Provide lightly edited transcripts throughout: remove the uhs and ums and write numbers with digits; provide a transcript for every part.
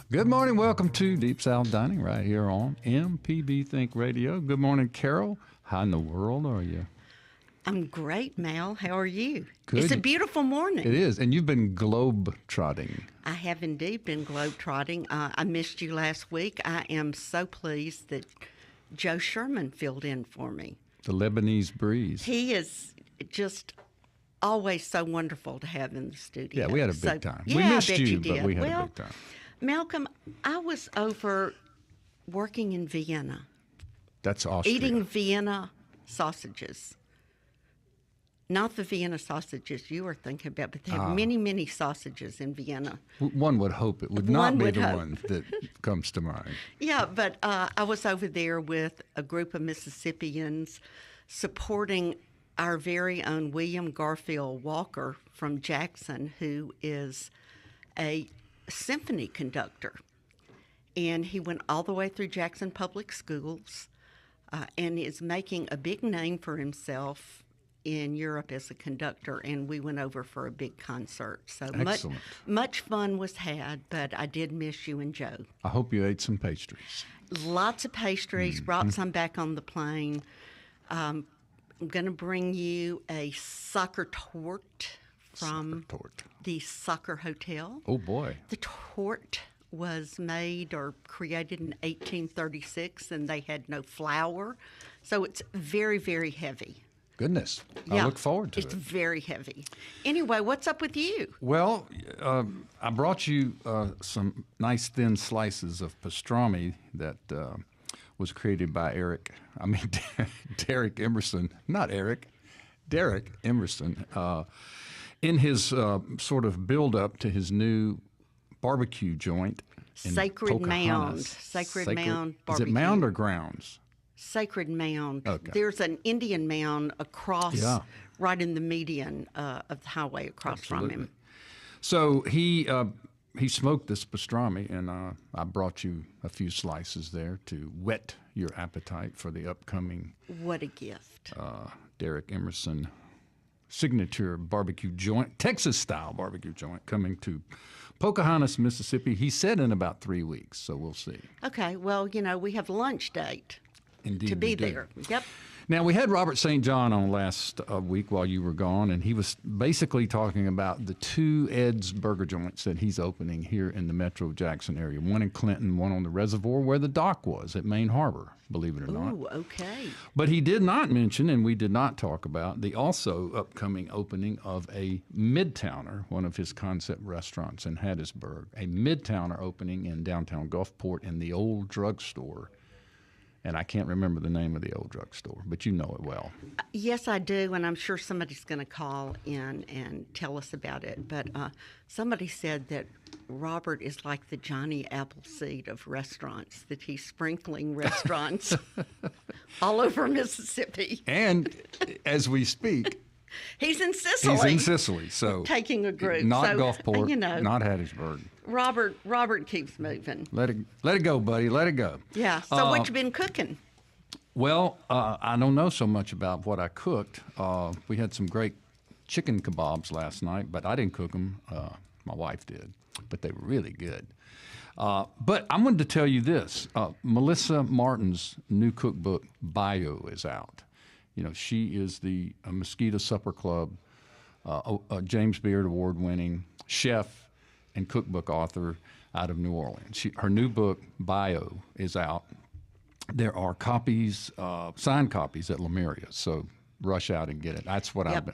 Good morning. Welcome to Deep South Dining right here on MPB Think Radio. Good morning, Carol. How in the world are you? I'm great, Mal. How are you? Good. It's a beautiful morning. It is. And you've been globe-trotting. I have indeed been globe-trotting. I missed you last week. I am so pleased that Joe Sherman filled in for me. The Lebanese breeze. He is just always so wonderful to have in the studio. Yeah, we had a big time. Yeah, We missed I bet you, did. but we had a big time. Malcolm, I was over working in Vienna. That's Austria. Eating Vienna sausages. Not the Vienna sausages you were thinking about, but they have many, many sausages in Vienna. One would hope it would not be the one that comes to mind. Yeah, but I was over there with a group of Mississippians supporting our very own William Garfield Walker from Jackson, who is a symphony conductor. And he went all the way through Jackson Public Schools and is making a big name for himself in Europe as a conductor, and we went over for a big concert. So much fun was had, but I did miss you and Joe. I hope you ate some pastries. Lots of pastries, brought some back on the plane. I'm going to bring you a soccer torte from the Soccer Hotel. Oh, boy. The torte was made or created in 1836, and they had no flour, so it's very, very heavy. Goodness. Yeah, I look forward to it. It's very heavy. Anyway, what's up with you? Well, I brought you some nice thin slices of pastrami that was created by Derek Emerson. Not Eric, Derek Emerson. In his sort of build-up to his new barbecue joint in Sacred Mound. Sacred Mound Is Barbecue. it Mound or Grounds? Sacred Mound. Okay. There's an Indian mound across, right in the median of the highway across from him. So he smoked this pastrami, and I brought you a few slices there to whet your appetite for the upcoming What a gift. Derek Emerson signature barbecue joint, Texas-style barbecue joint, coming to Pocahontas, Mississippi. He said in about 3 weeks, so we'll see. Okay, well, we have lunch date. Indeed, to be we do. there. Yep. Now, we had Robert St. John on last week while you were gone, and he was basically talking about the two Ed's burger joints that he's opening here in the Metro Jackson area. One in Clinton, one on the reservoir where the dock was at Main Harbor, believe it or not. Ooh, okay. But he did not mention, and we did not talk about, the also upcoming opening of a Midtowner, one of his concept restaurants in Hattiesburg, a Midtowner opening in downtown Gulfport in the old drugstore. And I can't remember the name of the old drugstore, but you know it well. Yes, I do, and I'm sure somebody's going to call in and tell us about it. But somebody said that Robert is like the Johnny Appleseed of restaurants, that he's sprinkling restaurants all over Mississippi. And as we speak, he's in Sicily. He's in Sicily, so taking a group. Not so, Gulfport, not Hattiesburg. Robert keeps moving. Let it go, buddy. Let it go. Yeah. So what you been cooking? Well, I don't know so much about what I cooked. We had some great chicken kebabs last night, but I didn't cook them. My wife did, but they were really good. But I wanted to tell you this. Melissa Martin's new cookbook, Bio, is out. She is the Mosquito Supper Club, James Beard Award-winning chef and cookbook author out of New Orleans. Her new book, Bio, is out. There are copies, signed copies at Lemuria, so rush out and get it. That's what I've been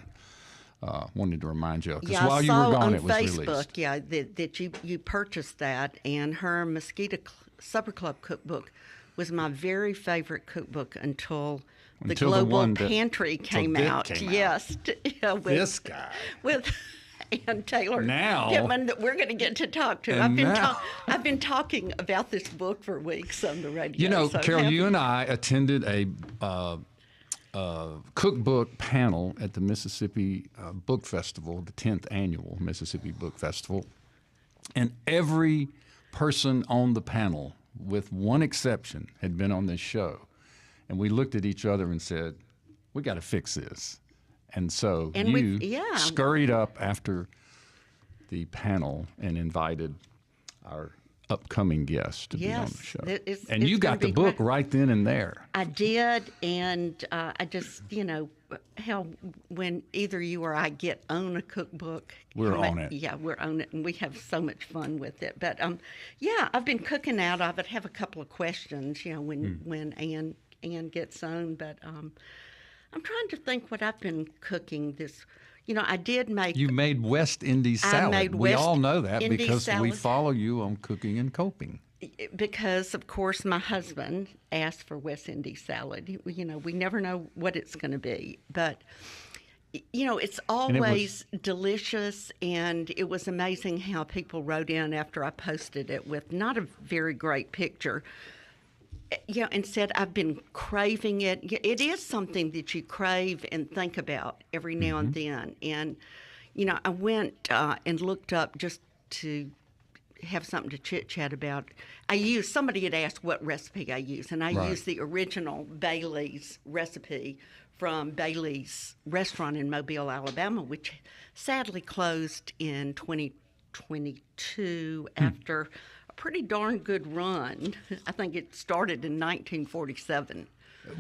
wanted to remind you of. Because while you were gone, it was released. I saw on Facebook, that you purchased that, and her Mosquito Supper Club cookbook was my very favorite cookbook until the Global Pantry came out. Yes. This guy. With Ann Taylor Pittman that we're going to get to talk to. I've been talking about this book for weeks on the radio. Carol, you and I attended a cookbook panel at the Mississippi Book Festival, the 10th annual Mississippi Book Festival, and every person on the panel, with one exception, had been on this show. And we looked at each other and said, we got to fix this. And so you scurried up after the panel and invited our upcoming guest to be on the show. And you got the book right then and there. I did, and I just, hell, when either you or I get on a cookbook. We're on it. Yeah, we're on it, and we have so much fun with it. But, I've been cooking out of it. Have a couple of questions, when Ann gets on. But I'm trying to think what I've been cooking this. I did make. You made West Indies salad. We all know that because salad. we follow you on Cooking and Coping. Because, of course, my husband asked for West Indies salad. We never know what it's going to be. But, it's always delicious. And it was amazing how people wrote in after I posted it with not a very great picture. And said, I've been craving it. It is something that you crave and think about every now and then. And, I went and looked up just to have something to chit-chat about. Somebody had asked what recipe I use, and I used the original Bailey's recipe from Bailey's restaurant in Mobile, Alabama, which sadly closed in 2022 after pretty darn good run. I think it started in 1947.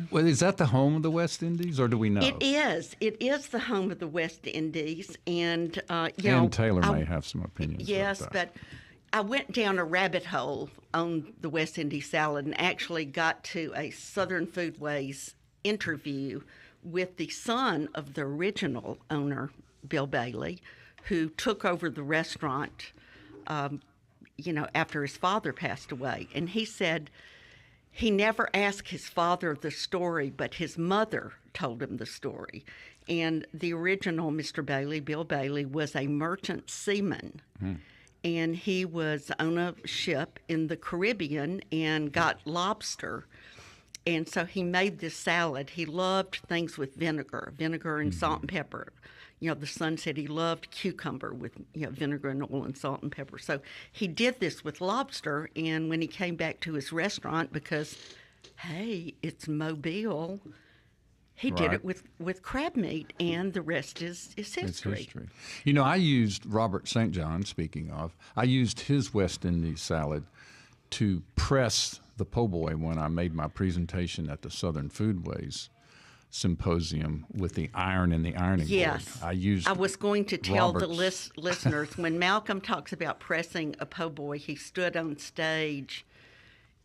Well, is that the home of the West Indies, or do we know? It is. It is the home of the West Indies, and Ann Taylor may have some opinions. Yes, about that. but I went down a rabbit hole on the West Indies salad and actually got to a Southern Foodways interview with the son of the original owner, Bill Bailey, who took over the restaurant after his father passed away. And he said he never asked his father the story, but his mother told him the story. And the original Mr. Bailey, Bill Bailey, was a merchant seaman. And he was on a ship in the Caribbean and got lobster. And so he made this salad. He loved things with vinegar and salt and pepper. The son said he loved cucumber with vinegar and oil and salt and pepper. So he did this with lobster, and when he came back to his restaurant, because, hey, it's Mobile, he did it with crab meat, and the rest is history. It's history. I used Robert St. John, speaking of, I used his West Indies salad to press the po' boy when I made my presentation at the Southern Foodways Symposium with the iron and the ironing board. I was going to tell the listeners, when Malcolm talks about pressing a po' boy, he stood on stage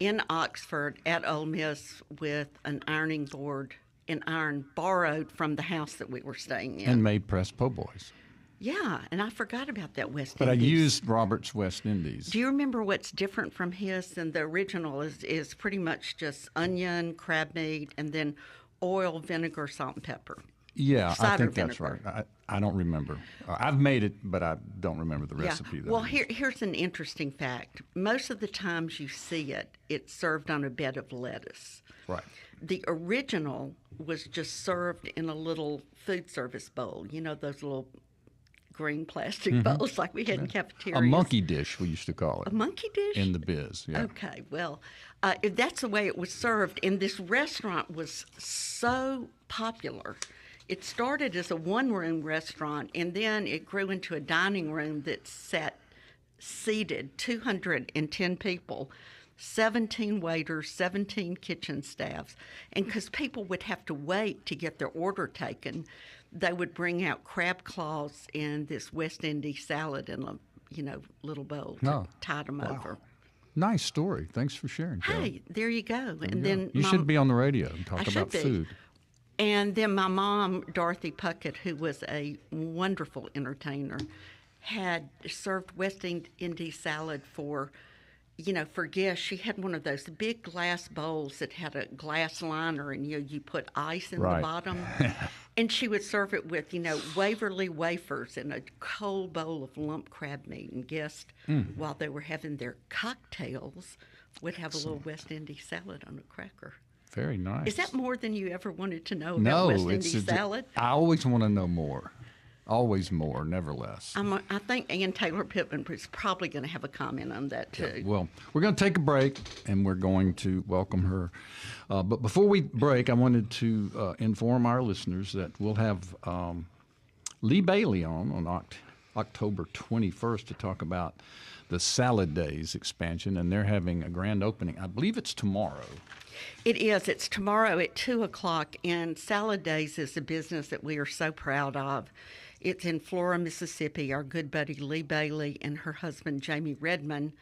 in Oxford at Ole Miss with an ironing board and iron borrowed from the house that we were staying in. And made pressed po' boys. Yeah, and I forgot about that West Indies. But I used Robert's West Indies. Do you remember what's different from his? And the original is pretty much just onion, crab meat, and then oil, vinegar, salt, and pepper. Yeah, Cider I think vinegar. that's right. I don't remember. I've made it, but I don't remember the recipe. Well, here's an interesting fact. Most of the times you see it, it's served on a bed of lettuce. Right. The original was just served in a little food service bowl. Those little green plastic bowls like we had in cafeterias. A monkey dish, we used to call it. A monkey dish? In the biz, yeah. Okay, well, that's the way it was served. And this restaurant was so popular. It started as a one-room restaurant, and then it grew into a dining room that seated 210 people, 17 waiters, 17 kitchen staffs. And because people would have to wait to get their order taken, they would bring out crab claws and this West Indies salad in a little bowl to tide them over. Nice story. Thanks for sharing, Carol. Hey, there you go. Then you should be on the radio and talk about food. And then my mom, Dorothy Puckett, who was a wonderful entertainer, had served West Indies salad for guests. She had one of those big glass bowls that had a glass liner, and you put ice in the bottom. And she would serve it with, Waverly wafers and a cold bowl of lump crab meat. And guests, while they were having their cocktails, would have a little West Indies salad on a cracker. Very nice. Is that more than you ever wanted to know about West Indies salad? I always want to know more. Always more, never less. I think Ann Taylor Pittman is probably going to have a comment on that, too. Yeah, well, we're going to take a break, and we're going to welcome her. But before we break, I wanted to inform our listeners that we'll have Lee Bailey on October 21st to talk about the Salad Days expansion, and they're having a grand opening. I believe it's tomorrow. It is. It's tomorrow at 2 o'clock, and Salad Days is a business that we are so proud of. It's in Flora, Mississippi. Our good buddy Lee Bailey and her husband Jamie Redmond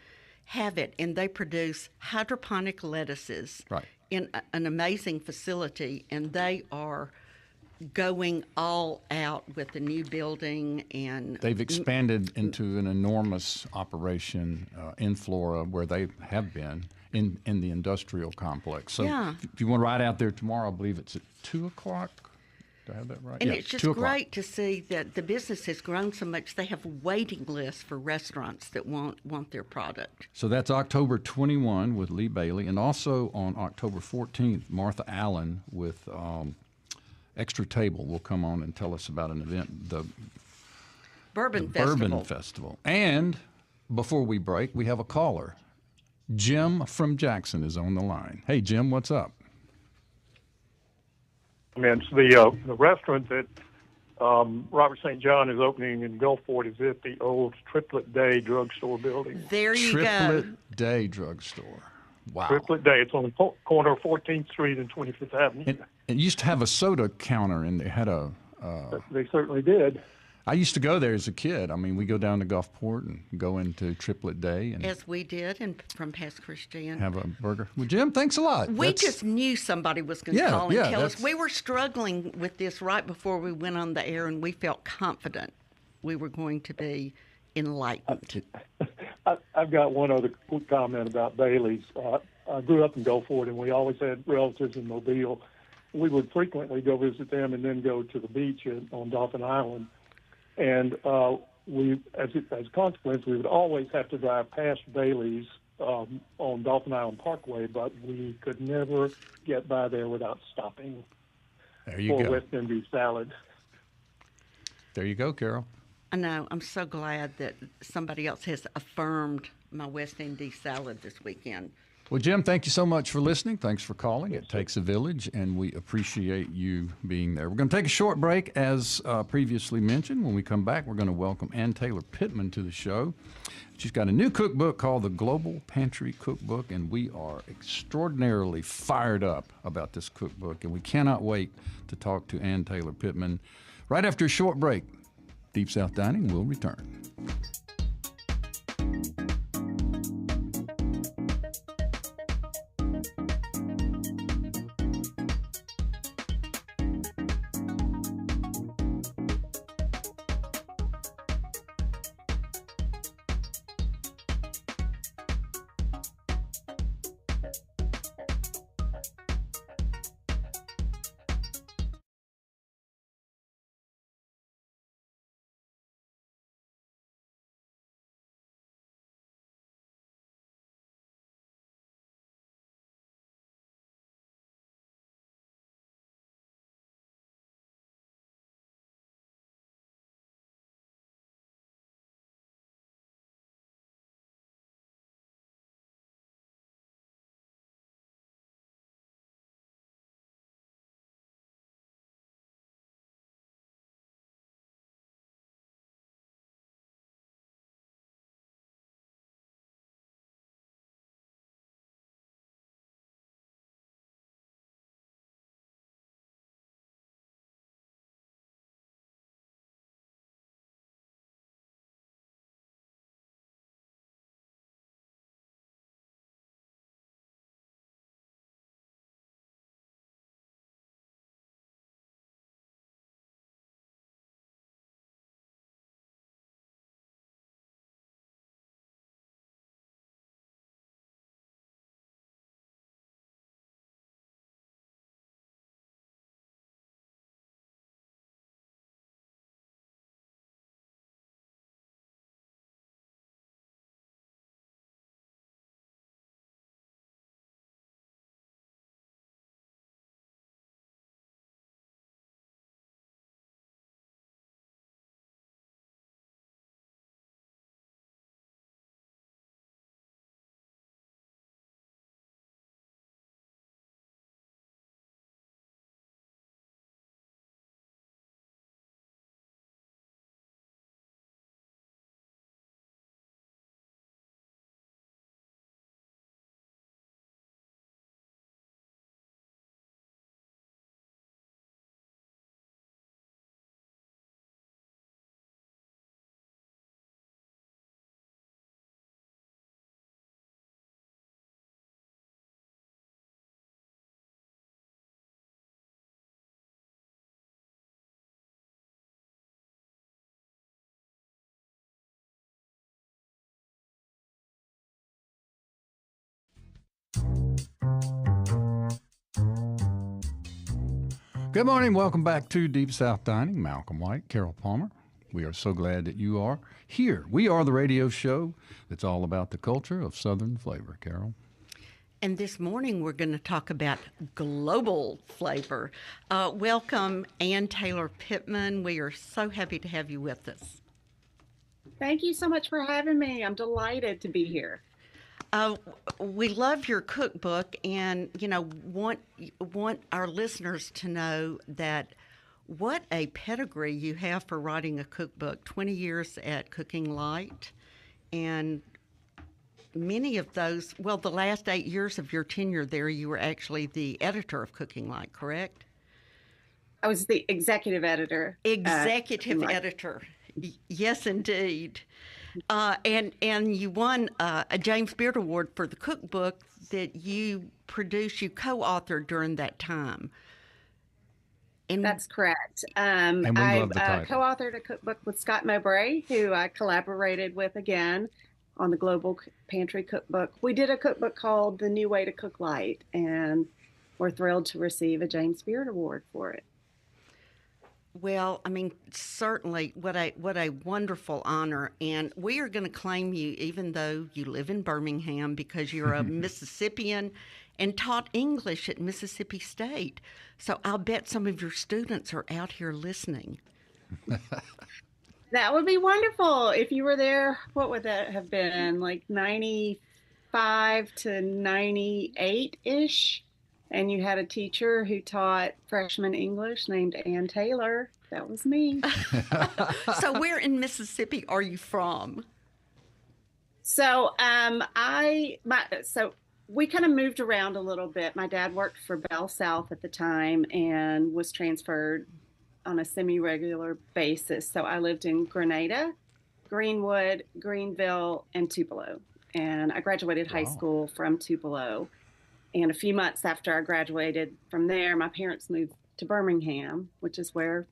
have it, and they produce hydroponic lettuces in an amazing facility, and they are going all out with the new building. And they've expanded into an enormous operation in Flora where they have been in the industrial complex. So if you want to ride out there tomorrow, I believe it's at 2 o'clock. Do I have that right? And it's just great to see that the business has grown so much. They have waiting lists for restaurants that want their product. So that's October 21 with Lee Bailey, and also on October 14th, Martha Allen with Extra Table will come on and tell us about an event, the Bourbon Festival. And before we break, we have a caller. Jim from Jackson is on the line. Hey, Jim, what's up? It's the restaurant that Robert St. John is opening in Gulfport is at the old Triplet Day drugstore building. There you go. Triplet Day drugstore. Wow. Triplet Day. It's on the corner of 14th Street and 25th Avenue. It used to have a soda counter, and they had a... They certainly did. I used to go there as a kid. I mean, we go down to Gulfport and go into Triplet Day. And as we did from Pass Christian. Have a burger. Well, Jim, thanks a lot. We just knew somebody was going to call and tell us. We were struggling with this right before we went on the air, and we felt confident we were going to be enlightened. I've got one other quick comment about Bailey's. I grew up in Gulfport, and we always had relatives in Mobile. We would frequently go visit them and then go to the beach on Dolphin Island. And as a consequence, we would always have to drive past Bailey's on Dolphin Island Parkway, but we could never get by there without stopping for West Indies salad. There you go, Carol. I know. I'm so glad that somebody else has affirmed my West Indies salad this weekend. Well, Jim, thank you so much for listening. Thanks for calling. It takes a village, and we appreciate you being there. We're going to take a short break, as previously mentioned. When we come back, we're going to welcome Ann Taylor Pittman to the show. She's got a new cookbook called the Global Pantry Cookbook, and we are extraordinarily fired up about this cookbook, and we cannot wait to talk to Ann Taylor Pittman. Right after a short break, Deep South Dining will return. Good morning. Welcome back to Deep South Dining. Malcolm White, Carol Palmer. We are so glad that you are here. We are the radio show that's all about the culture of Southern flavor, Carol. And this morning we're going to talk about global flavor. Welcome, Ann Taylor Pittman. We are so happy to have you with us. Thank you so much for having me. I'm delighted to be here. We love your cookbook, and want our listeners to know that what a pedigree you have for writing a cookbook. 20 years at Cooking Light, and many of those. Well, the last 8 years of your tenure there, you were actually the editor of Cooking Light, correct? I was the executive editor. Executive editor. Yes, indeed. And you won a James Beard Award for the cookbook that you produced, you co-authored during that time. And that's correct. And we love the title. I co-authored a cookbook with Scott Mowbray, who I collaborated with again on the Global Pantry Cookbook. We did a cookbook called The New Way to Cook Light, and we're thrilled to receive a James Beard Award for it. Well, I mean, certainly what a wonderful honor. And we are going to claim you, even though you live in Birmingham, because you're a Mississippian and taught English at Mississippi State. So I'll bet some of your students are out here listening. That would be wonderful. If you were there, what would that have been? Like 95 to 98-ish? And you had a teacher who taught freshman English named Ann Taylor. That was me. So where in Mississippi are you from? So we kind of moved around a little bit. My dad worked for Bell South at the time and was transferred on a semi-regular basis. So I lived in Grenada, Greenwood, Greenville, and Tupelo. And I graduated high school from Tupelo. And a few months after I graduated from there, my parents moved to Birmingham, which is where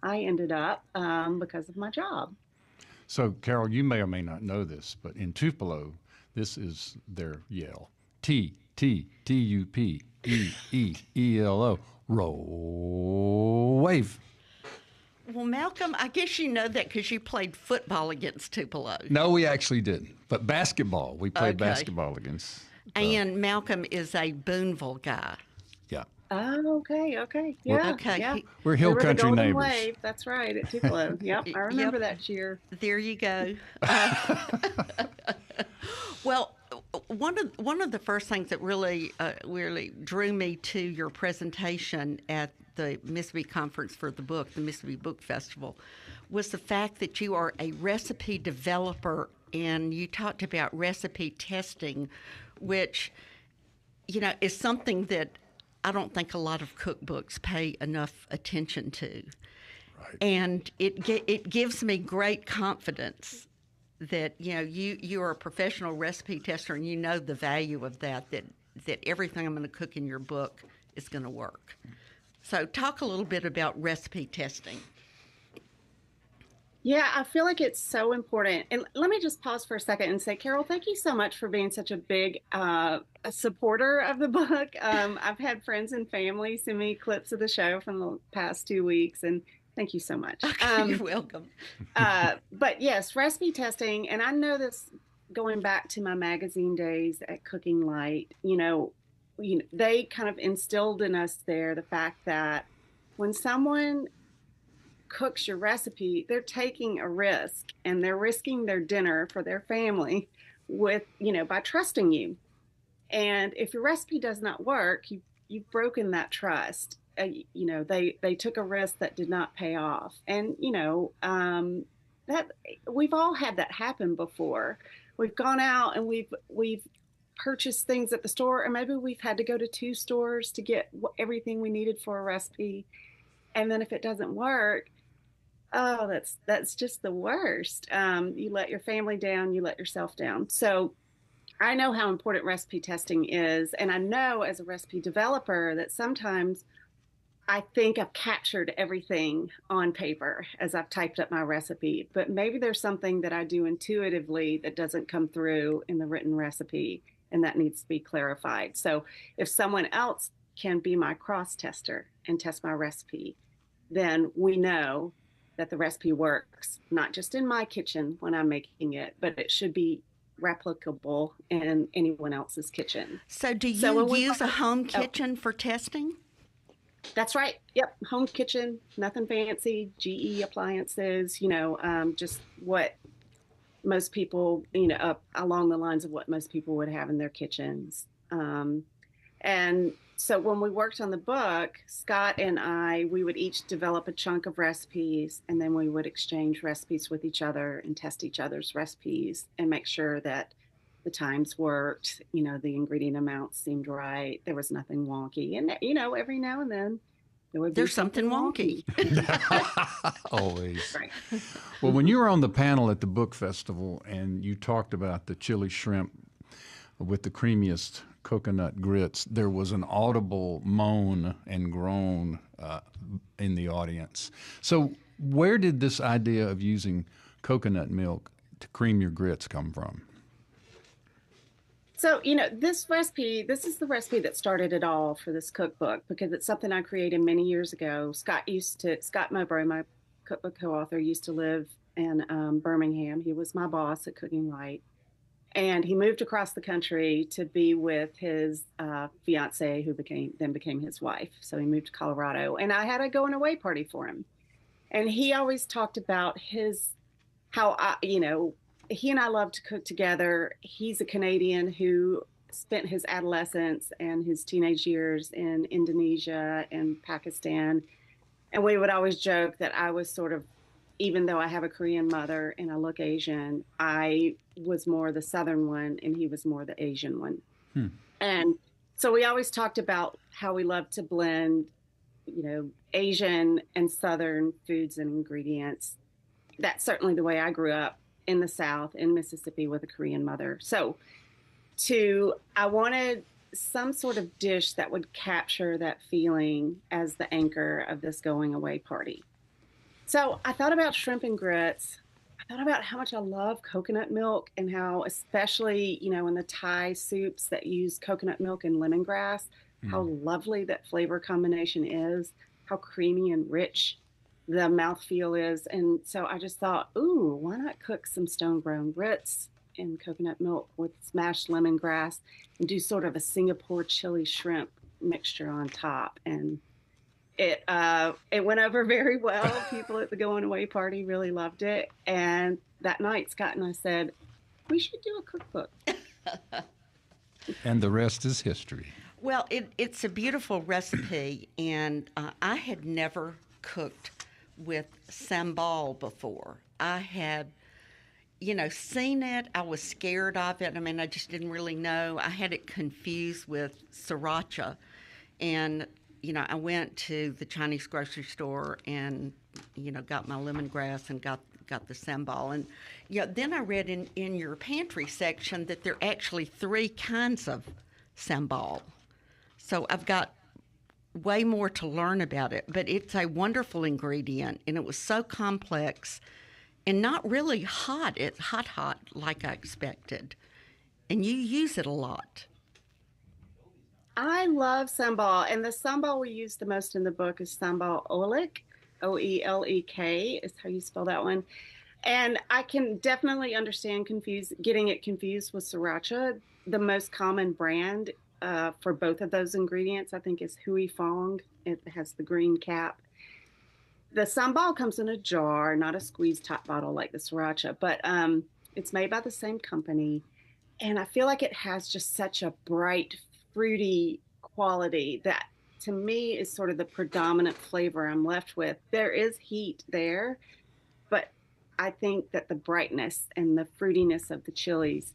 I ended up because of my job. So, Carol, you may or may not know this, but in Tupelo, this is their yell. T-T-T-U-P-E-E-E-L-O. Roll wave. Well, Malcolm, I guess you know that because you played football against Tupelo. No, we actually didn't. But basketball. We played basketball against. And Malcolm is a Boonville guy. Yeah. Oh, okay. Yeah. Okay. Yeah. We're Hill Country Golden neighbors. Wave. That's right, at Tupelo. Yep, I remember that cheer. There you go. Well, one of the first things that really drew me to your presentation at the Mississippi Conference for the Book, the Mississippi Book Festival, was the fact that you are a recipe developer, and you talked about recipe testing, which, is something that I don't think a lot of cookbooks pay enough attention to. Right. And it gives me great confidence that, you are a professional recipe tester, and you know the value of that everything I'm going to cook in your book is going to work. So talk a little bit about recipe testing. Yeah, I feel like it's so important. And let me just pause for a second and say, Carol, thank you so much for being such a big a supporter of the book. I've had friends and family send me clips of the show from the past 2 weeks, and thank you so much. Okay, you're welcome. But yes, recipe testing, and I know this going back to my magazine days at Cooking Light, they kind of instilled in us there the fact that when someone cooks your recipe, they're taking a risk, and they're risking their dinner for their family by trusting you. And if your recipe does not work, you've broken that trust. They took a risk that did not pay off. And, that we've all had that happen before. We've gone out and we've purchased things at the store, and maybe we've had to go to 2 stores to get everything we needed for a recipe. And then if it doesn't work, oh, that's just the worst. You let your family down, you let yourself down. So I know how important recipe testing is. And I know as a recipe developer that sometimes I think I've captured everything on paper as I've typed up my recipe, but maybe there's something that I do intuitively that doesn't come through in the written recipe. and that needs to be clarified. So if someone else can be my cross tester and test my recipe, then we know that the recipe works, not just in my kitchen when I'm making it, but it should be replicable in anyone else's kitchen. So do you use a home kitchen for testing? That's right. Yep. Home kitchen, nothing fancy, GE appliances, just what most people, along the lines of what most people would have in their kitchens. And so when we worked on the book, Scott and I, we would each develop a chunk of recipes, and then we would exchange recipes with each other and test each other's recipes and make sure that the times worked, the ingredient amounts seemed right. There was nothing wonky. And, every now and then there's something wonky. Always. Right. Well, when you were on the panel at the book festival and you talked about the chili shrimp with the creamiest coconut grits, there was an audible moan and groan in the audience. So where did this idea of using coconut milk to cream your grits come from? So, this is the recipe that started it all for this cookbook, because it's something I created many years ago. Scott Mowbray, my cookbook co-author, used to live in Birmingham. He was my boss at Cooking Light. And he moved across the country to be with his fiance, who became his wife. So he moved to Colorado, and I had a going away party for him. And he always talked about he and I love to cook together. He's a Canadian who spent his adolescence and his teenage years in Indonesia and Pakistan. And we would always joke that I was sort of, even though I have a Korean mother and I look Asian, I was more the Southern one and he was more the Asian one. And so we always talked about how we love to blend, Asian and Southern foods and ingredients. That's certainly the way I grew up in the South, in Mississippi, with a Korean mother. So I wanted some sort of dish that would capture that feeling as the anchor of this going away party. So I thought about shrimp and grits. I thought about how much I love coconut milk, and how, especially, in the Thai soups that use coconut milk and lemongrass, how lovely that flavor combination is, how creamy and rich the mouthfeel is. And so I just thought, why not cook some stone-ground grits in coconut milk with smashed lemongrass and do sort of a Singapore chili shrimp mixture on top. And it went over very well. People at the going away party really loved it. And that night, Scott and I said, we should do a cookbook. And the rest is history. Well, it's a beautiful recipe, and I had never cooked with sambal before. I had, seen it. I was scared of it. I mean, I just didn't really know. I had it confused with sriracha. And, I went to the Chinese grocery store and, got my lemongrass and got the sambal. And, then I read in your pantry section that there are actually 3 kinds of sambal. So I've got way more to learn about it, but it's a wonderful ingredient, and it was so complex and not really hot. It's hot like I expected, and you use it a lot. I love sambal, and the sambal we use the most in the book is sambal oelek, O-E-L-E-K is how you spell that one. And I can definitely understand getting it confused with sriracha. The most common brand for both of those ingredients, I think, is Hui Fong. It has the green cap. The sambal comes in a jar, not a squeeze top bottle like the sriracha, but it's made by the same company. And I feel like it has just such a bright, fruity quality that, to me, is sort of the predominant flavor I'm left with. There is heat there, but I think that the brightness and the fruitiness of the chilies,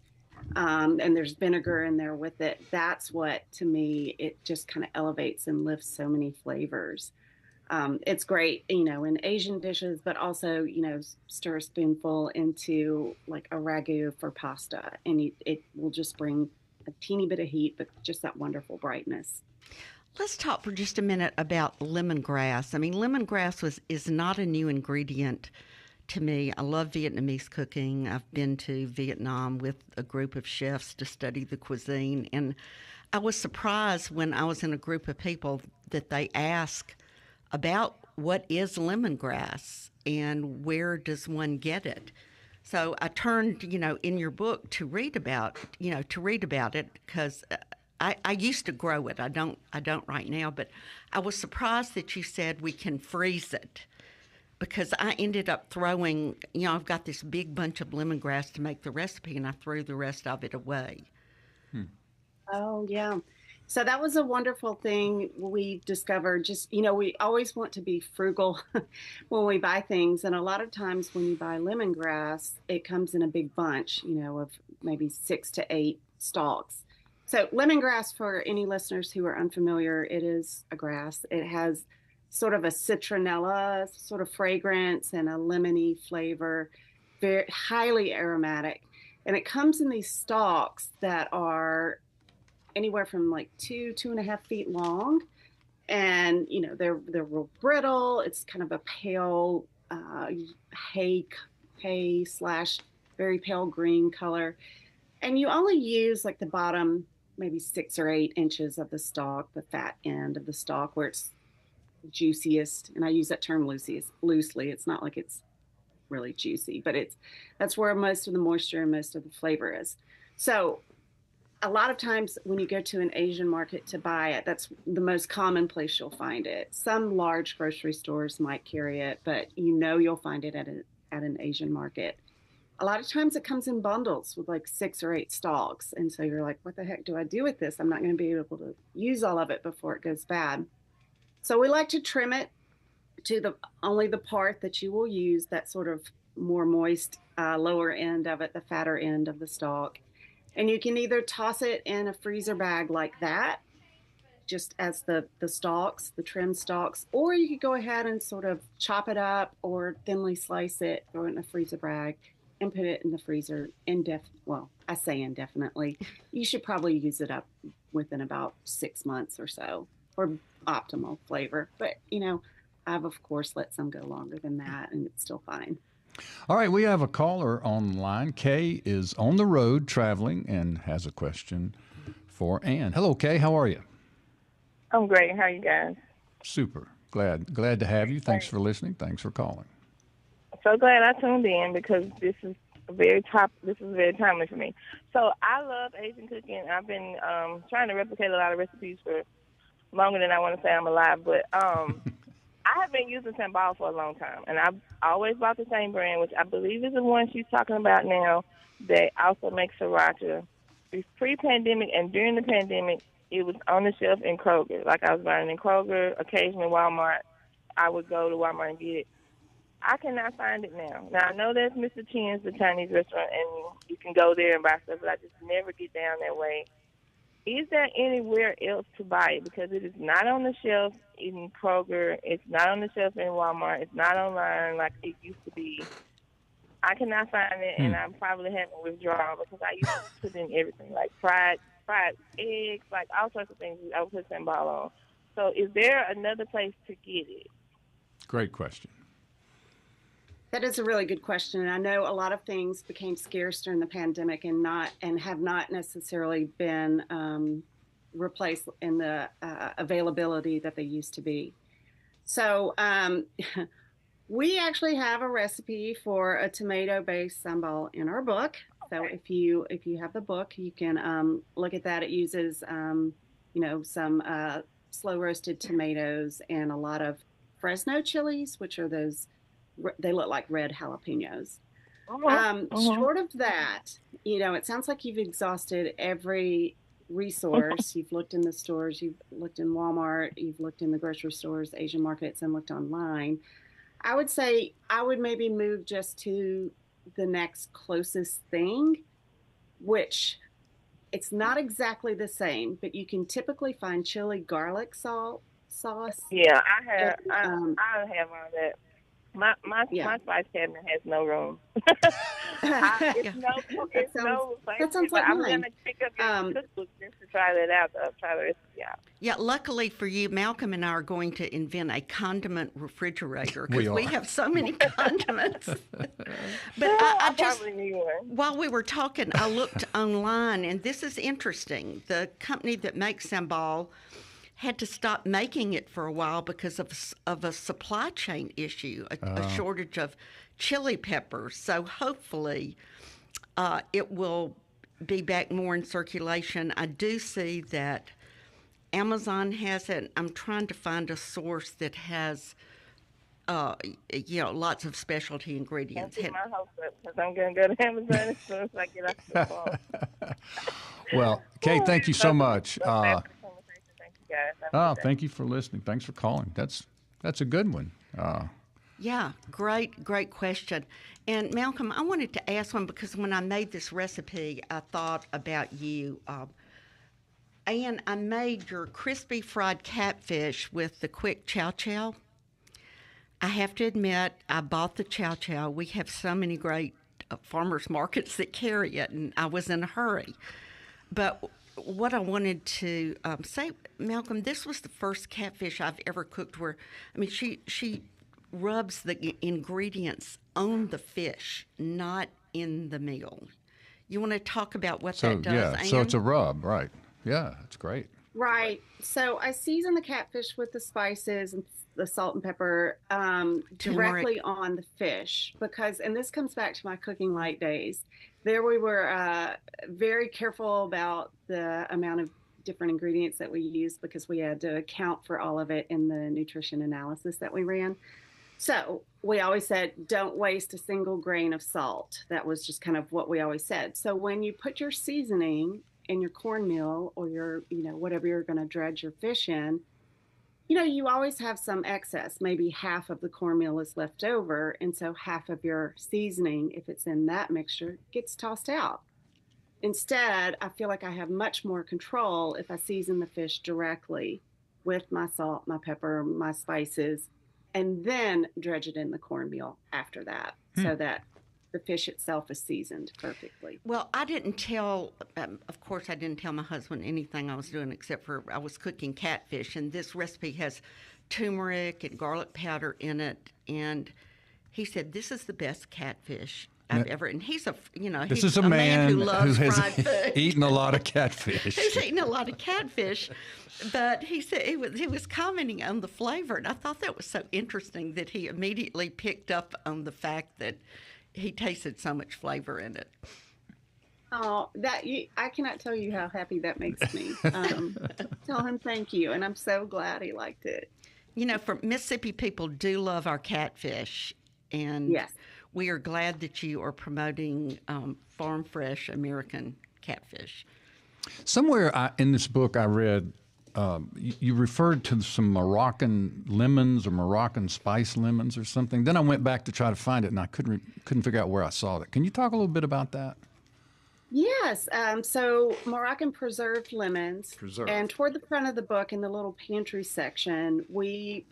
and there's vinegar in there with it, that's what, to me, it just kind of elevates and lifts so many flavors. It's great, in Asian dishes, but also, stir a spoonful into like a ragu for pasta, and it will just bring a teeny bit of heat, but just that wonderful brightness. Let's talk for just a minute about lemongrass. I mean, lemongrass is not a new ingredient to me. I love Vietnamese cooking. I've been to Vietnam with a group of chefs to study the cuisine, and I was surprised when I was in a group of people that they ask about what is lemongrass and where does one get it. So I turned, in your book to read about it because I used to grow it. I don't right now, but I was surprised that you said we can freeze it because I ended up throwing, I've got this big bunch of lemongrass to make the recipe, and I threw the rest of it away. Oh, yeah. So that was a wonderful thing we discovered. Just, we always want to be frugal when we buy things. And a lot of times when you buy lemongrass, it comes in a big bunch, of maybe 6 to 8 stalks. So lemongrass, for any listeners who are unfamiliar, it is a grass. It has sort of a citronella sort of fragrance and a lemony flavor, very highly aromatic. And it comes in these stalks that are anywhere from like 2.5 feet long, and they're real brittle. It's kind of a pale hay slash very pale green color, and you only use like the bottom maybe 6 or 8 inches of the stalk, the fat end of the stalk, where it's juiciest. And I use that term loosely. It's not like it's really juicy, but that's where most of the moisture and most of the flavor is. So a lot of times when you go to an Asian market to buy it, that's the most common place you'll find it. Some large grocery stores might carry it, but you'll find it at an Asian market. A lot of times it comes in bundles with like 6 or 8 stalks. And so you're like, what the heck do I do with this? I'm not going to be able to use all of it before it goes bad. So we like to trim it to only the part that you will use, that sort of more moist lower end of it, the fatter end of the stalk. And you can either toss it in a freezer bag like that, just as the stalks, the trimmed stalks, or you could go ahead and sort of chop it up or thinly slice it, throw it in a freezer bag, and put it in the freezer I say indefinitely. You should probably use it up within about 6 months or so for optimal flavor. But, I've, of course, let some go longer than that, and it's still fine. All right, we have a caller on the line. Kay is on the road traveling and has a question for Ann. Hello, Kay. How are you? I'm great. How are you guys? Super. Glad to have you. Thanks for listening. Thanks for calling. So glad I tuned in because this is very timely for me. So I love Asian cooking. I've been trying to replicate a lot of recipes for longer than I want to say I'm alive, but I have been using sambal for a long time, and I've always bought the same brand, which I believe is the one she's talking about now, that also makes sriracha. It's pre-pandemic, and during the pandemic, it was on the shelf in Kroger. Like, I was buying it in Kroger, occasionally Walmart. I would go to Walmart and get it. I cannot find it now. Now, I know there's Mr. Chin's, the Chinese restaurant, and you can go there and buy stuff, but I just never get down that way. Is there anywhere else to buy it? Because it is not on the shelf in Kroger. It's not on the shelf in Walmart. It's not online like it used to be. I cannot find it, and I'm probably having withdrawal because I used to put in everything, like fried eggs, like all sorts of things. I would put sambal on. So is there another place to get it? Great question. That is a really good question. And I know a lot of things became scarce during the pandemic and have not necessarily been replaced in the availability that they used to be. So we actually have a recipe for a tomato-based sambal in our book. So if you have the book, you can look at that. It uses some slow roasted tomatoes and a lot of Fresno chilies, which are those. They look like red jalapenos. Short of that, it sounds like you've exhausted every resource. You've looked in the stores, you've looked in Walmart, you've looked in the grocery stores, Asian markets, and looked online. I would say I would maybe move just to the next closest thing, which it's not exactly the same, but you can typically find chili garlic sauce. Yeah, I have all that. My spice cabinet has no room. Yeah. It's no place. That sounds like I'm mine. gonna pick up your cookbook just to try that out. Try the recipe out. Yeah, luckily for you, Malcolm and I are going to invent a condiment refrigerator because we have so many condiments. But I just, probably need one. while we were talking, I looked online, and this is interesting. The company that makes sambal had to stop making it for a while because of a supply chain issue, a shortage of chili peppers. So hopefully it will be back more in circulation. I do see that Amazon has it. I'm trying to find a source that has, lots of specialty ingredients. Don't get my hopes up because I'm going to go to Amazon as soon as I get off the phone. Well, Kay, thank you so much. Thank you, guys. Thank you for listening. Thanks for calling. That's a good one. Yeah, great question. And Malcolm, I wanted to ask one because when I made this recipe, I thought about you. Ann, I made your crispy fried catfish with the quick chow chow. I have to admit, I bought the chow chow. We have so many great farmers markets that carry it, and I was in a hurry. But what I wanted to say, Malcolm, this was the first catfish I've ever cooked where, she rubs the ingredients on the fish, not in the meal. You want to talk about what that does, yeah, Ann? so it's a rub, right? Yeah, it's great. Right. So I season the catfish with the spices and the salt and pepper directly on the fish because, and this comes back to my cooking light days, there we were very careful about the amount of different ingredients that we used because we had to account for all of it in the nutrition analysis that we ran. So we always said, don't waste a single grain of salt. That was just kind of what we always said. So when you put your seasoning in your cornmeal or your, whatever you're going to dredge your fish in, you always have some excess. Maybe half of the cornmeal is left over. And so half of your seasoning, if it's in that mixture, gets tossed out. Instead, I feel like I have much more control if I season the fish directly with my salt, my pepper, my spices, and then dredge it in the cornmeal after that so that the fish itself is seasoned perfectly. Well, I didn't tell, of course, I didn't tell my husband anything I was doing except for I was cooking catfish, and this recipe has turmeric and garlic powder in it, and he said, this is the best catfish I've ever, and he's This is a man who loves has fried food. eaten a lot of catfish. He's eaten a lot of catfish, but he said he was commenting on the flavor, and I thought that was so interesting that he immediately picked up on the fact that he tasted so much flavor in it. Oh, I cannot tell you how happy that makes me. Tell him thank you, and I'm so glad he liked it. For Mississippi people do love our catfish, and yes. We are glad that you are promoting farm fresh American catfish. Somewhere in this book I read, you referred to some Moroccan lemons or Moroccan spice lemons or something. Then I went back to try to find it, and I couldn't figure out where I saw it. Can you talk a little bit about that? Yes. So Moroccan preserved lemons. And toward the front of the book in the little pantry section, we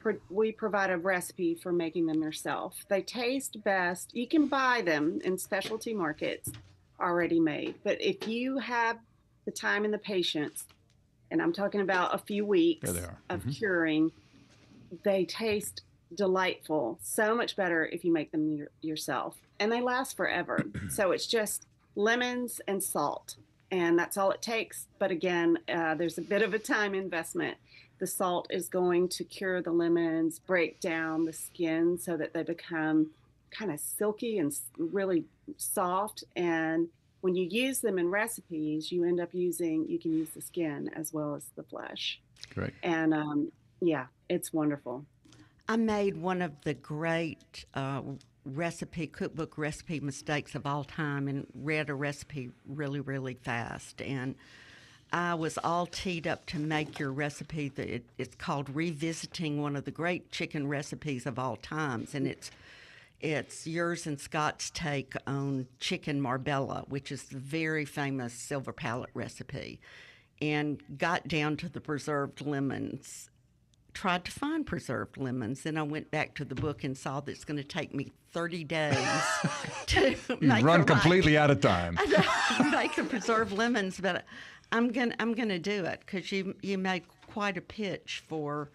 provide a recipe for making them yourself. They taste best. You can buy them in specialty markets already made. But if you have the time and the patience, and I'm talking about a few weeks of curing, they taste delightful. So much better if you make them yourself. And they last forever. So it's just lemons and salt, and that's all it takes. But again, there's a bit of a time investment. The salt is going to cure the lemons, break down the skin so that they become kind of silky and really soft. And when you use them in recipes, you can use the skin as well as the flesh. Great. And it's wonderful. I made one of the great cookbook recipe mistakes of all time and read a recipe really, really fast. And I was all teed up to make your recipe. It's called Revisiting One of the Great Chicken Recipes of All Times. And it's yours and Scott's take on chicken marbella, which is the very famous silver palate recipe, and got down to the preserved lemons. tried to find preserved lemons. Then I went back to the book and saw that it's going to take me 30 days to make Run completely out of time. make the preserved lemons, but I'm gonna do it because you made quite a pitch for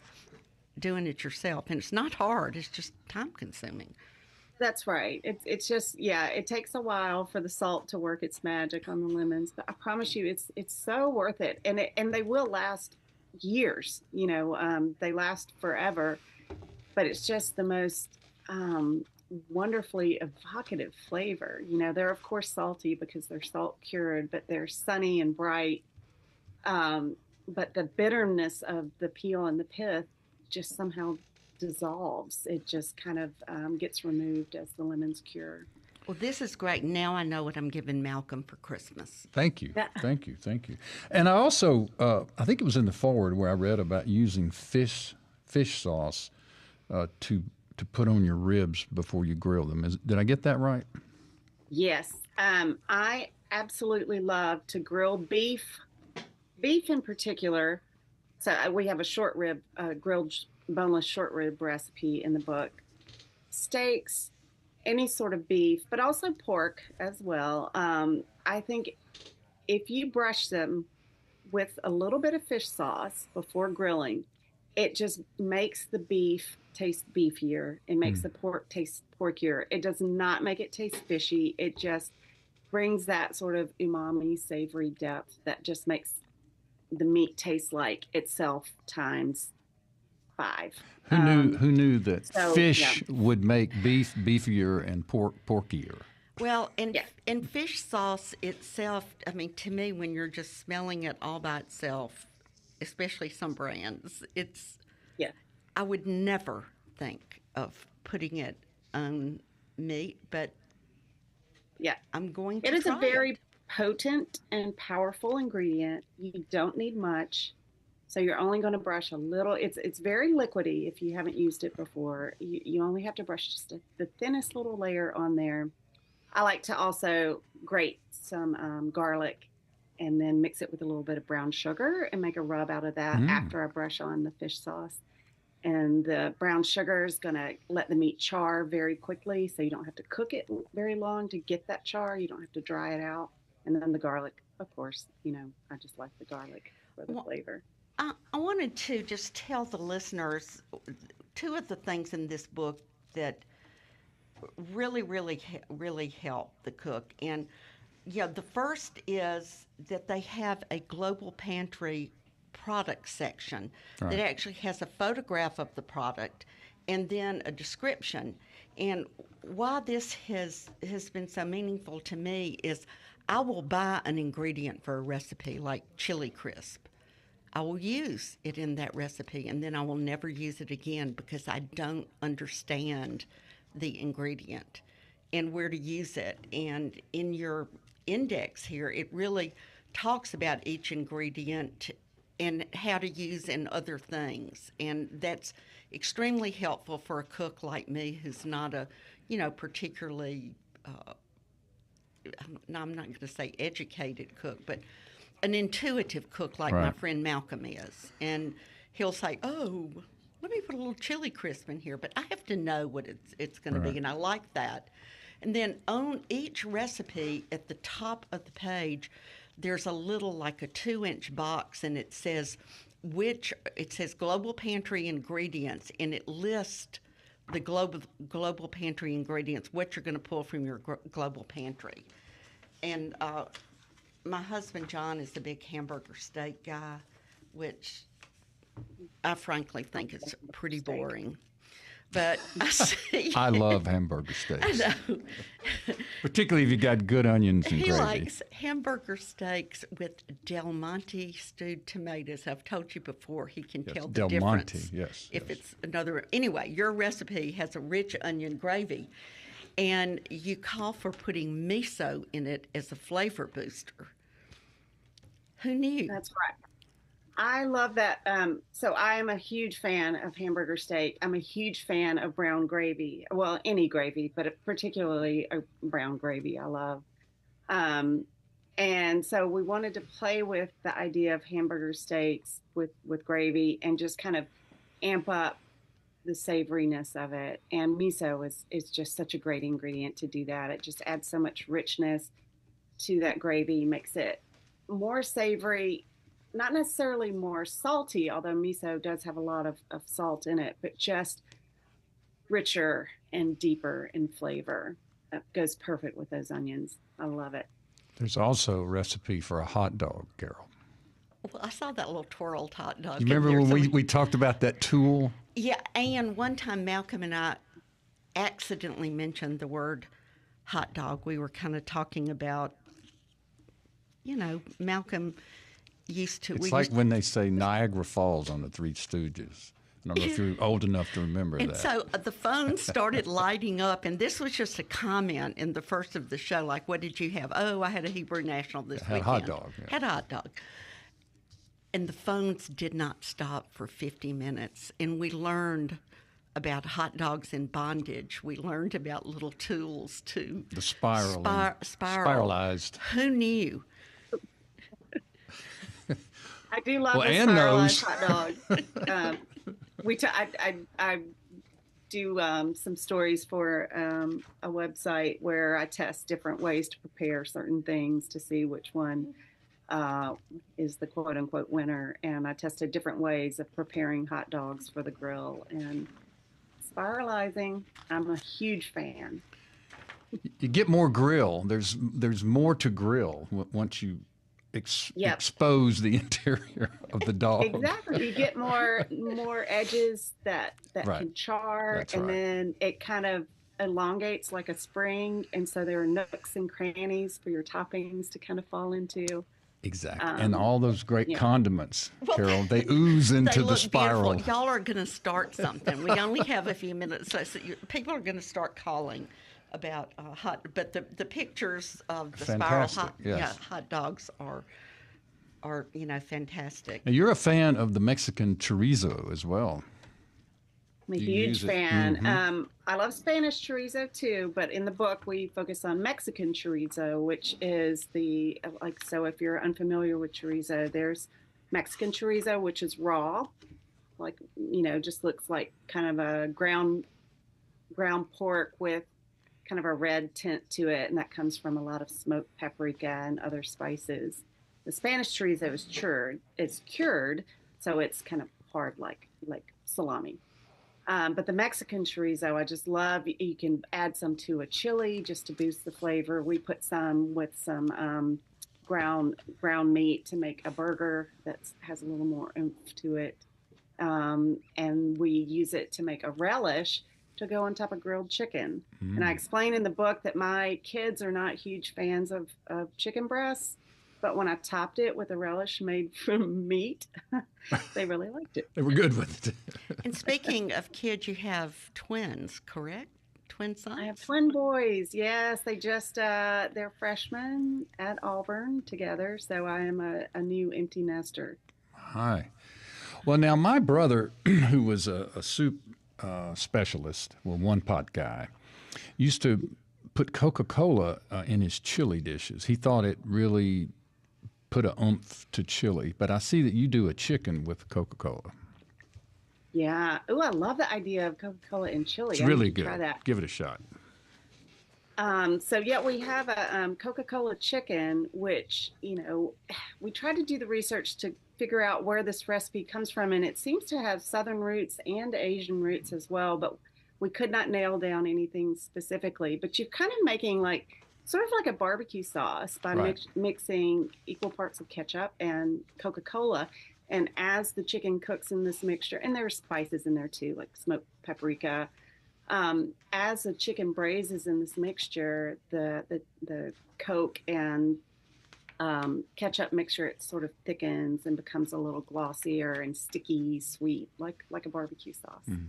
doing it yourself, and it's not hard. It's just time consuming. That's right. It's just, yeah, it takes a while for the salt to work its magic on the lemons, but I promise you, it's so worth it, and they will last years. They last forever, but it's just the most wonderfully evocative flavor. They're of course salty because they're salt cured, but they're sunny and bright. But the bitterness of the peel and the pith just somehow dissolves. It just kind of gets removed as the lemons cure. Well, this is great. Now I know what I'm giving Malcolm for Christmas. Thank you. Thank you. Thank you. And I also, I think it was in the forward where I read about using fish sauce to put on your ribs before you grill them. Did I get that right? Yes. I absolutely love to grill beef in particular. So we have a short rib, grilled boneless short rib recipe in the book. Steaks, any sort of beef, but also pork as well. I think if you brush them with a little bit of fish sauce before grilling, it just makes the beef taste beefier. It makes the pork taste porkier. It does not make it taste fishy. It just brings that sort of umami, savory depth that just makes the meat taste like itself times 5. Who knew that fish would make beef beefier and pork porkier? Well, and fish sauce itself, I mean, to me, when you're just smelling it all by itself, especially some brands, I would never think of putting it on meat, but I'm going to try it. It is a very potent and powerful ingredient. You don't need much. So you're only going to brush a little. It's very liquidy if you haven't used it before. You only have to brush just the thinnest little layer on there. I like to also grate some garlic and then mix it with a little bit of brown sugar and make a rub out of that after I brush on the fish sauce. And the brown sugar is going to let the meat char very quickly, so you don't have to cook it very long to get that char. You don't have to dry it out. And then the garlic, of course, I just like the garlic for the flavor. I wanted to just tell the listeners 2 of the things in this book that really help the cook. And the first is that they have a Global Pantry product section that actually has a photograph of the product and then a description. And why this has been so meaningful to me is I will buy an ingredient for a recipe like chili crisp. I will use it in that recipe, and then I will never use it again because I don't understand the ingredient and where to use it. And in your index here, it really talks about each ingredient and how to use in other things. And that's extremely helpful for a cook like me who's not a, particularly, I'm not going to say educated cook, but an intuitive cook like my friend Malcolm is. And he'll say, oh, let me put a little chili crisp in here, but I have to know what it's going to be, and I like that. And then on each recipe at the top of the page, there's a little, like a 2-inch box, and it says Global Pantry ingredients, and it lists the Global Pantry ingredients, what you're going to pull from your Global Pantry. And my husband, John, is a big hamburger steak guy, which I frankly think is pretty boring. But I see. I love hamburger steaks. I know. Particularly if you got good onions and He gravy. likes hamburger steaks with Del Monte stewed tomatoes. I've told you before, he can tell the Del difference. Monte, yes. If it's another. Anyway, your recipe has a rich onion gravy, and you call for putting miso in it as a flavor booster. Who knew? That's right. I love that. So I am a huge fan of hamburger steak. I'm a huge fan of brown gravy. Well, any gravy, but particularly a brown gravy I love. And so we wanted to play with the idea of hamburger steaks with gravy and just kind of amp up the savoriness of it. And miso is just such a great ingredient to do that. It just adds so much richness to that gravy, makes it more savory, not necessarily more salty, although miso does have a lot of salt in it, but just richer and deeper in flavor. That goes perfect with those onions. I love it. There's also a recipe for a hot dog, Carol. Well, I saw that little twirled hot dog. You remember when we talked about that tool? Yeah, and one time Malcolm and I accidentally mentioned the word hot dog. We were kind of talking about, Malcolm used to. It's like when they say Niagara Falls on the Three Stooges. I don't know if you're old enough to remember and that. So the phone started lighting up, and this was just a comment in the first of the show, like, what did you have? Oh, I had a Hebrew National this weekend. Had a hot dog. Yeah. Had a hot dog. And the phones did not stop for 50 minutes, and we learned about hot dogs in bondage. We learned about little tools to the spiralized. Who knew? I do love the Ann spiralized knows. hot dog. I do some stories for a website where I test different ways to prepare certain things to see which one is the quote unquote winner. And I tested different ways of preparing hot dogs for the grill, and spiralizing, I'm a huge fan. You get more grill. There's more to grill once you expose the interior of the dog. Exactly. You get more edges that right. can char. That's and right. then it kind of elongates like a spring. And so there are nooks and crannies for your toppings to kind of fall into. Exactly. And all those great condiments, Carol, they ooze They into look the spiral. beautiful. Y'all are going to start something. We only have a few minutes, so people are going to start calling about hot. But the pictures of the Fantastic, spiral yes. hot dogs are fantastic. Now, you're a fan of the Mexican chorizo as well. I'm a Do you huge use it? fan. Mm-hmm. I love Spanish chorizo too, but in the book we focus on Mexican chorizo, which is so if you're unfamiliar with chorizo, there's Mexican chorizo, which is raw, just looks like kind of a ground pork with kind of a red tint to it, and that comes from a lot of smoked paprika and other spices. The Spanish chorizo is cured, so it's kind of hard like salami. But the Mexican chorizo, I just love. You can add some to a chili just to boost the flavor. We put some with some ground meat to make a burger that has a little more oomph to it. And we use it to make a relish to go on top of grilled chicken. Mm. And I explain in the book that my kids are not huge fans of chicken breasts, but when I topped it with a relish made from meat, they really liked it. They were good with it. And speaking of kids, you have twins, correct? Twin sons? I have twin boys. Yes, they just, they're freshmen at Auburn together. So I am a new empty nester. Hi. Well, now my brother, who was a soup specialist, one-pot guy, used to put Coca-Cola in his chili dishes. He thought it really put a oomph to chili, but I see that you do a chicken with Coca-Cola. Yeah. Oh, I love the idea of Coca-Cola in chili. It's really good. Try that. Give it a shot. We have a Coca-Cola chicken, which, we tried to do the research to figure out where this recipe comes from, and it seems to have Southern roots and Asian roots as well, but we could not nail down anything specifically. But you're kind of making sort of like a barbecue sauce by mixing equal parts of ketchup and Coca-Cola. And as the chicken cooks in this mixture, and there are spices in there too, like smoked paprika, as the chicken braises in this mixture, the Coke and ketchup mixture, it sort of thickens and becomes a little glossier and sticky, sweet, like a barbecue sauce. Mm.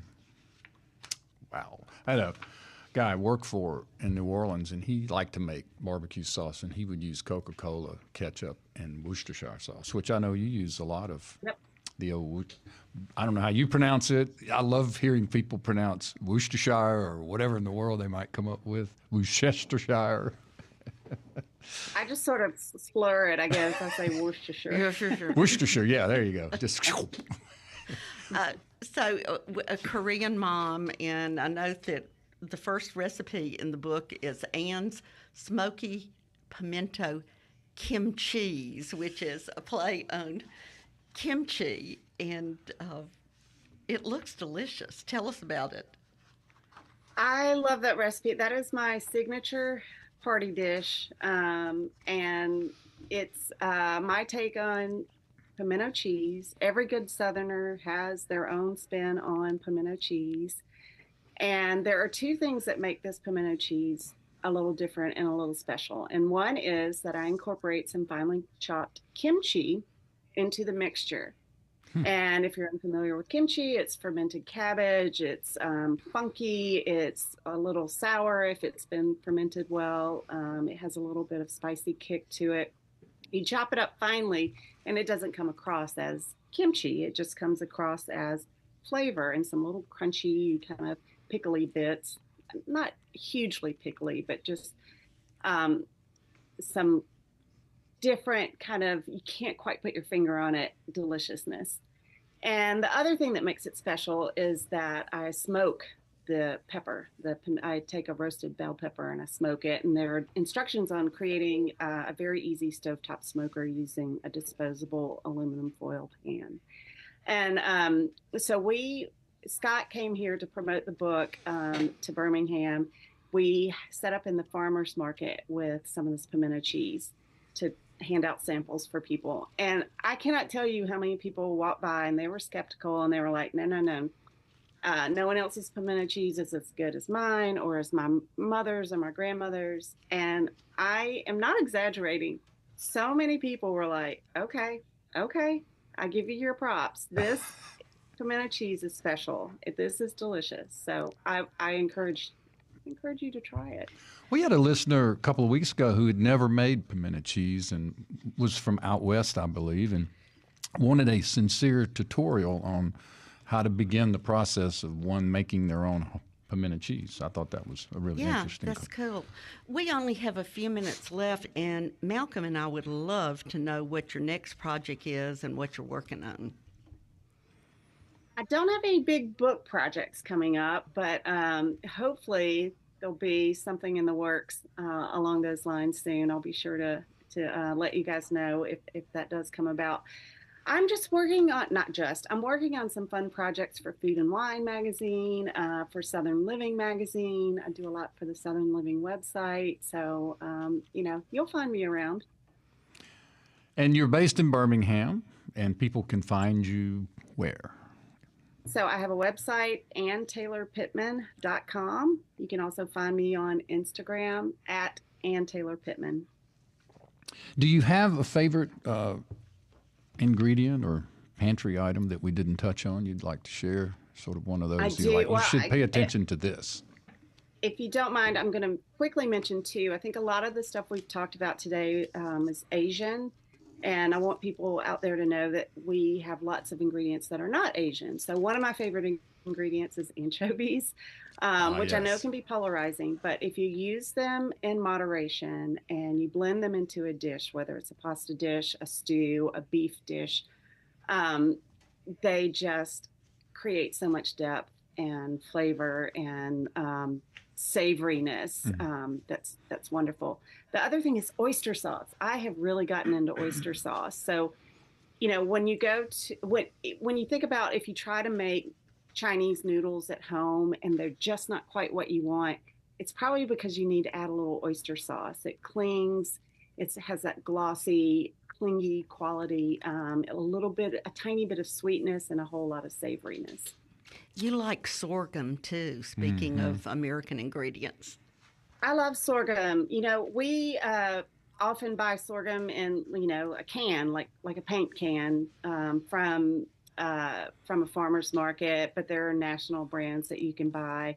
Wow. I had a guy I worked for in New Orleans, and he liked to make barbecue sauce, and he would use Coca-Cola, ketchup, and Worcestershire sauce, which I know you use a lot of. Yep. The old, I don't know how you pronounce it. I love hearing people pronounce Worcestershire or whatever in the world they might come up with. Worcestershire. I just sort of slur it, I guess. I say Worcestershire. Yeah, sure. Worcestershire, yeah, there you go. Just A Korean mom, and I know that the first recipe in the book is Ann's smoky pimento kimchi, which is a play on kimchi, and it looks delicious. Tell us about it. I love that recipe. That is my signature party dish, and it's my take on pimento cheese. Every good Southerner has their own spin on pimento cheese. And there are two things that make this pimento cheese a little different and a little special. And one is that I incorporate some finely chopped kimchi into the mixture. And if you're unfamiliar with kimchi, it's fermented cabbage. It's funky. It's a little sour if it's been fermented well. It has a little bit of spicy kick to it. You chop it up finely, and it doesn't come across as kimchi. It just comes across as flavor and some little crunchy, kind of pickly bits. Not hugely pickly, but just some different kind of, you can't quite put your finger on it, deliciousness. And the other thing that makes it special is that I smoke the pepper. I take a roasted bell pepper and I smoke it. And there are instructions on creating a very easy stovetop smoker using a disposable aluminum foil pan. And so Scott came here to promote the book to Birmingham. We set up in the farmer's market with some of this pimento cheese to hand out samples for people. And I cannot tell you how many people walked by and they were skeptical and they were like, no, no one else's pimento cheese is as good as mine or as my mother's or my grandmother's. And I am not exaggerating. So many people were like, okay, I give you your props. This pimento cheese is special. This is delicious. So I encourage you to try it. We had a listener a couple of weeks ago who had never made pimento cheese and was from out west, I believe, and wanted a sincere tutorial on how to begin the process of one making their own pimento cheese. I thought that was a really interesting. Yeah, that's cool. We only have a few minutes left, and Malcolm and I would love to know what your next project is and what you're working on. I don't have any big book projects coming up, but hopefully there'll be something in the works along those lines soon. I'll be sure to let you guys know if that does come about. I'm working on some fun projects for Food and Wine magazine, for Southern Living magazine. I do a lot for the Southern Living website. So, you'll find me around. And you're based in Birmingham, and people can find you where? So I have a website, AnnTaylorPittman.com. You can also find me on Instagram at Ann Taylor Pittman. Do you have a favorite ingredient or pantry item that we didn't touch on you'd like to share? Sort of one of those I do. You should pay attention to this. If you don't mind, I'm going to quickly mention too, I think a lot of the stuff we've talked about today is Asian. And I want people out there to know that we have lots of ingredients that are not Asian. So one of my favorite ingredients is anchovies, which I know can be polarizing. But if you use them in moderation and you blend them into a dish, whether it's a pasta dish, a stew, a beef dish, they just create so much depth and flavor and savoriness. That's wonderful. The other thing is oyster sauce. I have really gotten into oyster sauce. So, when you when you think about if you try to make Chinese noodles at home and they're just not quite what you want, it's probably because you need to add a little oyster sauce. It clings. It has that glossy, clingy quality, a tiny bit of sweetness and a whole lot of savoriness. You like sorghum too, speaking of American ingredients. I love sorghum. We often buy sorghum in, a can, like a paint can from a farmer's market, but there are national brands that you can buy.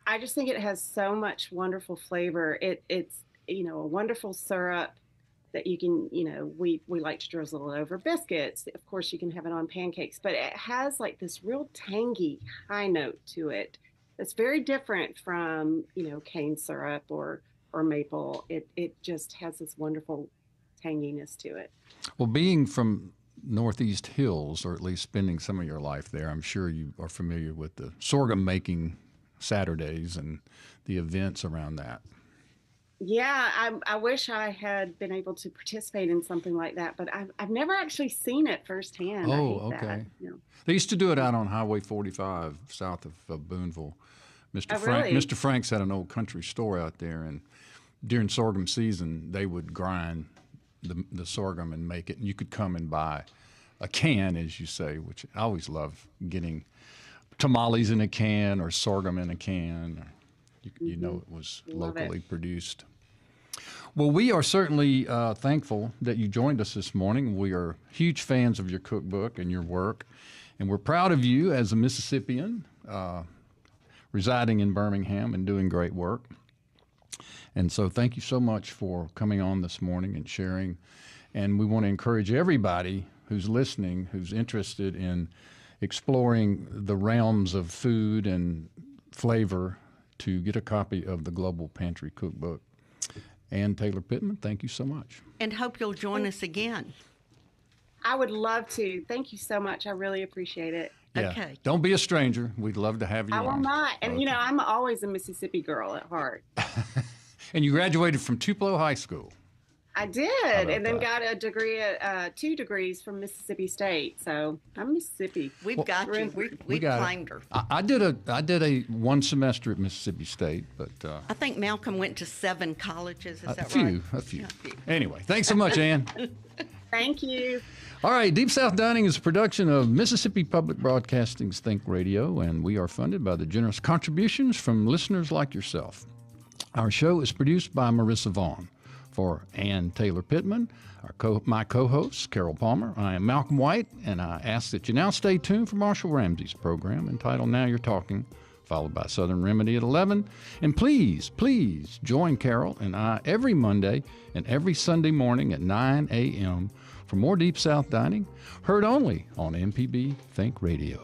I just think it has so much wonderful flavor. It's a wonderful syrup that you can, we like to drizzle it over biscuits. Of course, you can have it on pancakes, but it has like this real tangy high note to it that's very different from, cane syrup or maple. It just has this wonderful tanginess to it. Well, being from Northeast Hills, or at least spending some of your life there, I'm sure you are familiar with the sorghum making Saturdays and the events around that. Yeah, I wish I had been able to participate in something like that, but I've never actually seen it firsthand. I Oh, hate okay. that, you know. They used to do it out on Highway 45 south of Booneville. Oh, really? Mr. Frank's had an old country store out there, and during sorghum season, they would grind the sorghum and make it. And you could come and buy a can, as you say, which I always love getting tamales in a can or sorghum in a can. You know it was locally produced. Well, we are certainly thankful that you joined us this morning. We are huge fans of your cookbook and your work, and we're proud of you as a Mississippian residing in Birmingham and doing great work. And so thank you so much for coming on this morning and sharing. And we want to encourage everybody who's listening, who's interested in exploring the realms of food and flavor, to get a copy of the Global Pantry Cookbook. Ann Taylor Pittman, thank you so much. And hope you'll join us again. I would love to. Thank you so much. I really appreciate it. Yeah. Okay. Don't be a stranger. We'd love to have you I on. will not. And, Okay. you know, I'm always a Mississippi girl at heart. And you graduated from Tupelo High School. I did, about and then that? got a degree, 2 degrees from Mississippi State. So I'm Mississippi. We've got you. We got it. claimed her. I did a one semester at Mississippi State, but I think Malcolm went to 7 colleges. Is that a right? few. Yeah, a few. Anyway, thanks so much, Ann. Thank you. All right, Deep South Dining is a production of Mississippi Public Broadcasting's Think Radio, and we are funded by the generous contributions from listeners like yourself. Our show is produced by Marissa Vaughn. For Ann Taylor Pittman, my co-host, Carol Palmer, I am Malcolm White, and I ask that you now stay tuned for Marshall Ramsey's program entitled Now You're Talking, followed by Southern Remedy at 11. And please, please join Carol and I every Monday and every Sunday morning at 9 a.m. for more Deep South Dining, heard only on MPB Think Radio.